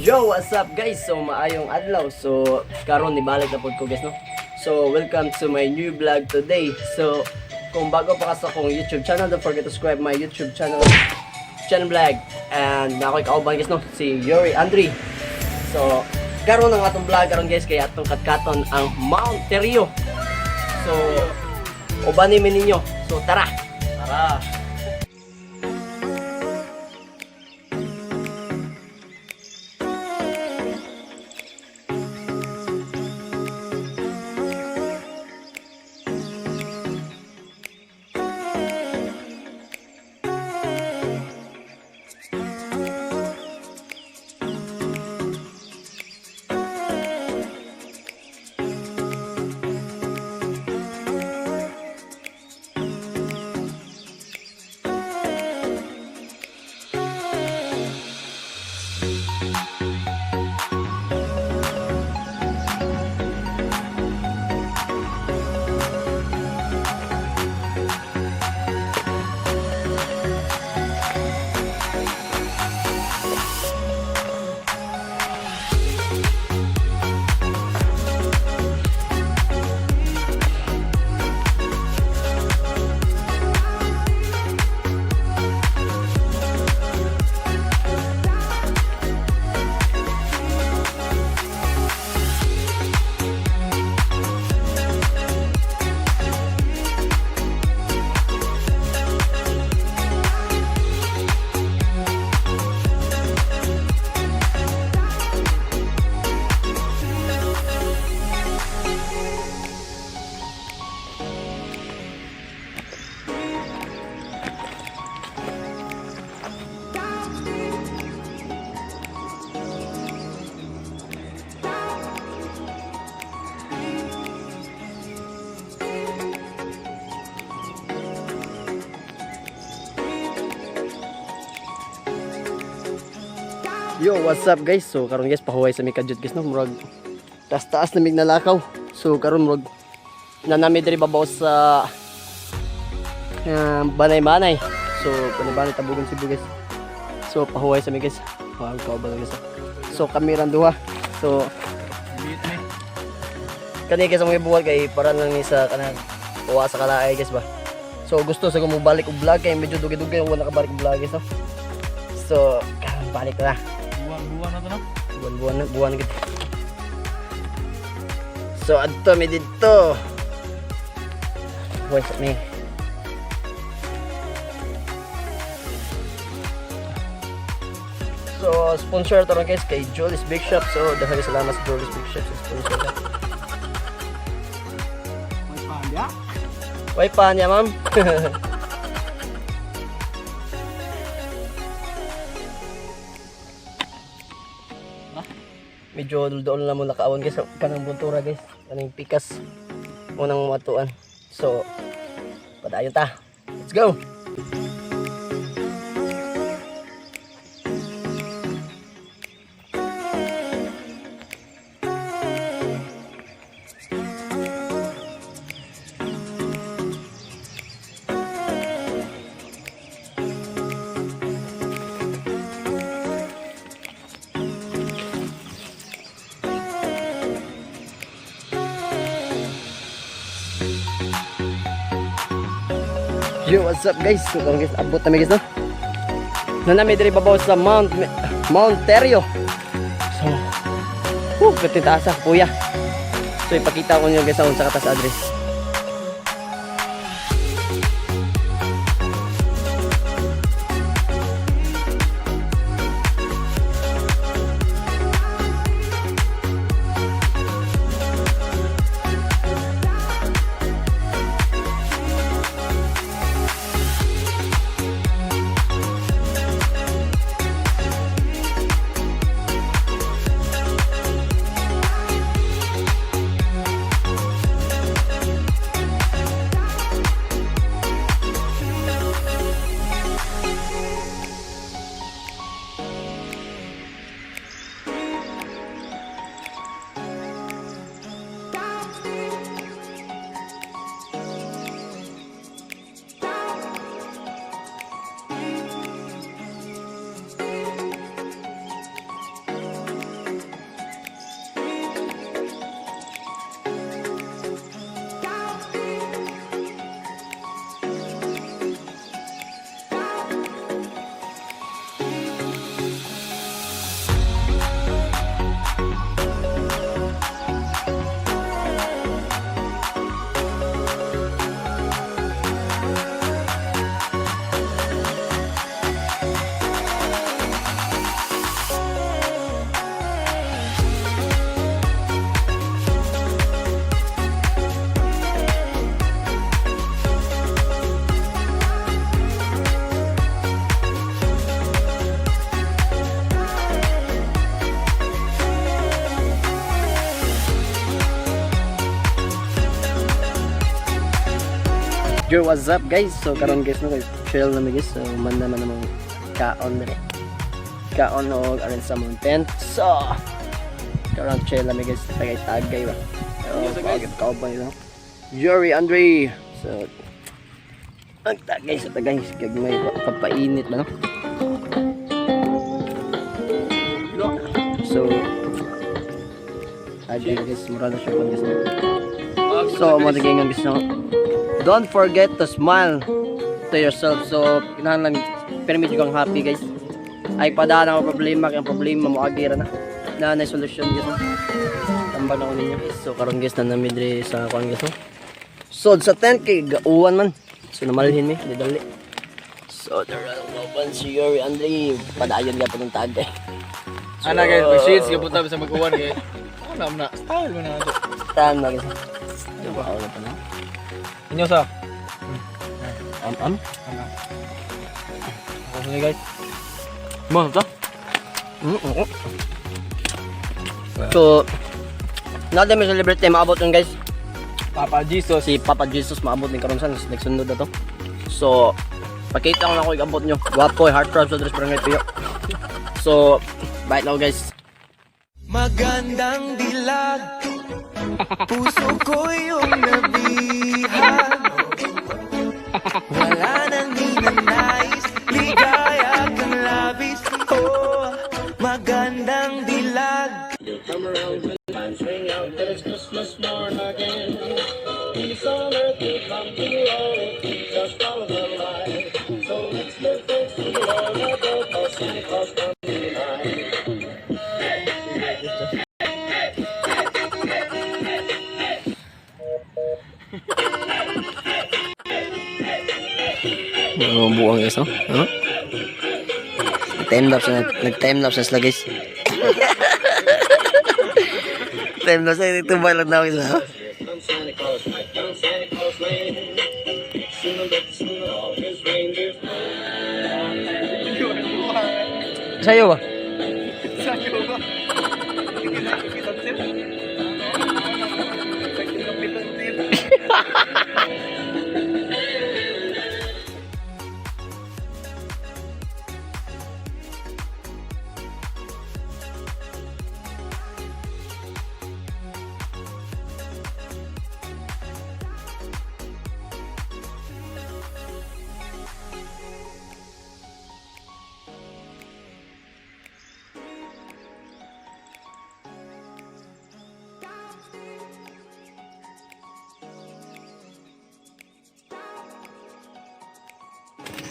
Yo, what's up guys? So maayong adlaw. So karon nibalik na pod ko guys no. So welcome to my new vlog today. So kung bago pa ka sa akong YouTube channel, don't forget to subscribe my YouTube channel vlog. And ako ikauban guys no, si Yuri Andre. So karon ang atong vlog karon guys kay atong katkaton ang Mounteryo. So ubanin ninyo. So tara. Tara. Yo, what's up guys? So karon guys pahuway sa mikadjud guys no, murag taas na mig nalakaw. So karon murag nanami diri babaw sa Manaybanay. So Manaybanay Tabogon Cebu guys. So pahuway sa mig guys. Wow, kaubal guys. So kami ran duha. So kani guys ang ibuhat kay para lang ni sa kanang uwa sa kalaay guys ba. So gusto sa ko mo balik og vlog kay medyo dugi-dugi wala ka balik og vlog guys no. So balik na. Buwan na to no? Buwan gitu. So adto mi dito. What's me? So sponsor to guys kay Julie's Big Shop. So dahil salamat sa Julie's Big Shop sa sponsor ka. May panya, ma'am. Medyo doon lang muna kaawon guys kanang buntura guys, kanang pikas unang matuan. So padayon ta, let's go. Yo, what's up guys? So guys, abot na guys no. Nanami diri babaw sa Mounteryo. So, katitaasa kuya. So ipakita ko niyo guys sa katas address. Yo, what's up guys? So karon guys no, chill na guys. So man naman namang kaon na kaon o aron sa mountain. So karon chill na guys, tagay ba. Oh, bagay ka ba yun? Yuri Andre. So ang tagay sa tagay gagmay papainit ba no? So again guys, mura na siya guys. So mo tingin guys no. Don't forget to smile to yourself. So, kinahanglan permit kang happy guys. Ay padaan ang problema, kaya problema mo agira na. Na solution guys. Tambal ako ninyo. So, karon guys na namidre sa kuan guys. So, sa 10k gauwan man. So, namalhin mi, di dali. So, there are one si Yuri Andre. Padayon nga pag tagay. So, ana guys, mag-shades ka punta sa mag-uwan guys. Ano na? Style mo na ito. Style na guys. Diba ako na pa na. Inyo sa? Am? Ano ni guys? Mo ta? So, natin may celebrate tayo maabot yun guys. Papa Jesus. Si Papa Jesus maabot ni karon sa nagsunod na to. So, pakita ko lang ako ikabot nyo. Wapo, heart throb sa dress parang ito. So, bye now guys. Magandang dilag, puso ko yung nabihag. Wala nang ninanais, ligaya kang labis. Oh, magandang dilag. Come around when times ring out that it's Christmas morn again. Peace on earth will come to all if we just follow the light. So let's give thanks to the Lord above, cause Santa Claus comes tonight. Buang guys, no? Nag-timelapse na sila guys. Timelapse na itumbay lang daw guys, no? Santa Claus, right down Santa Claus Lane. Soon I'll get to see all his reindeer. Sa'yo ba? Sa'yo ba?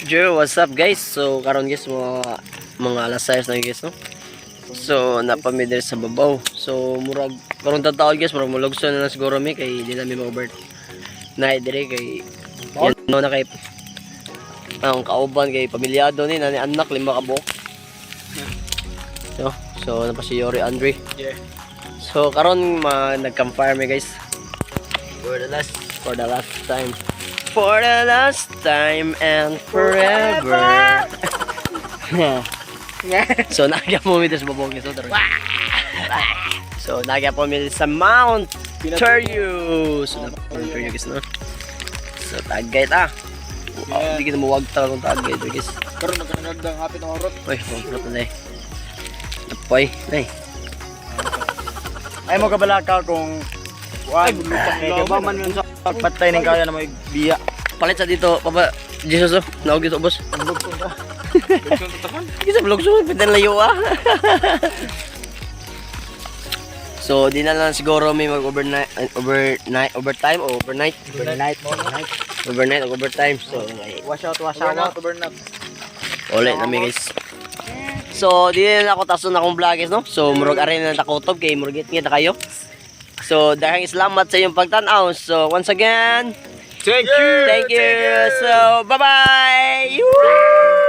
Yo, what's up guys? So karon guys mga alas 6 na guys no. So napamidre sa babaw. So murag karon tataon guys, murag mulugso na siguro mi kay di na mi ma-over. Na dire kay yan no na kay ang kauban kay pamilyado ni nani anak 5 ka buok. So napa si Yuri Andre. Yeah. So karon nag-campfire mi guys. For the last time. For the last time and forever. So nagya po mi sa babong guys. So nagya po mi sa Mounteryo. So Mounteryo guys no. So tagay ta. Hindi kita mawagta kung tagay guys. Karon nagkanagdang hapit na orot. Uy, mawagta na eh. Apoy, nay. Ay mo kabalaka kung wag kabaman yun sa pagpatay ng kaya na may biya. Palit sa dito, Papa Jesus oh. Naog dito, boss. Lugsong ka. Lugsong tatakan. Isa vlogso, pintan layo ah. So, di na lang siguro may mag-overnight, overtime o overnight. Overnight o overtime. So, Wash out, overnight. ulit namin guys. So, di na ako taso na akong vlog guys, no? So, murag arin na takotob kay murag ngita kayo. So, daghang salamat sa iyong pagtanaw. So, once again, Thank you. thank you. So, bye-bye.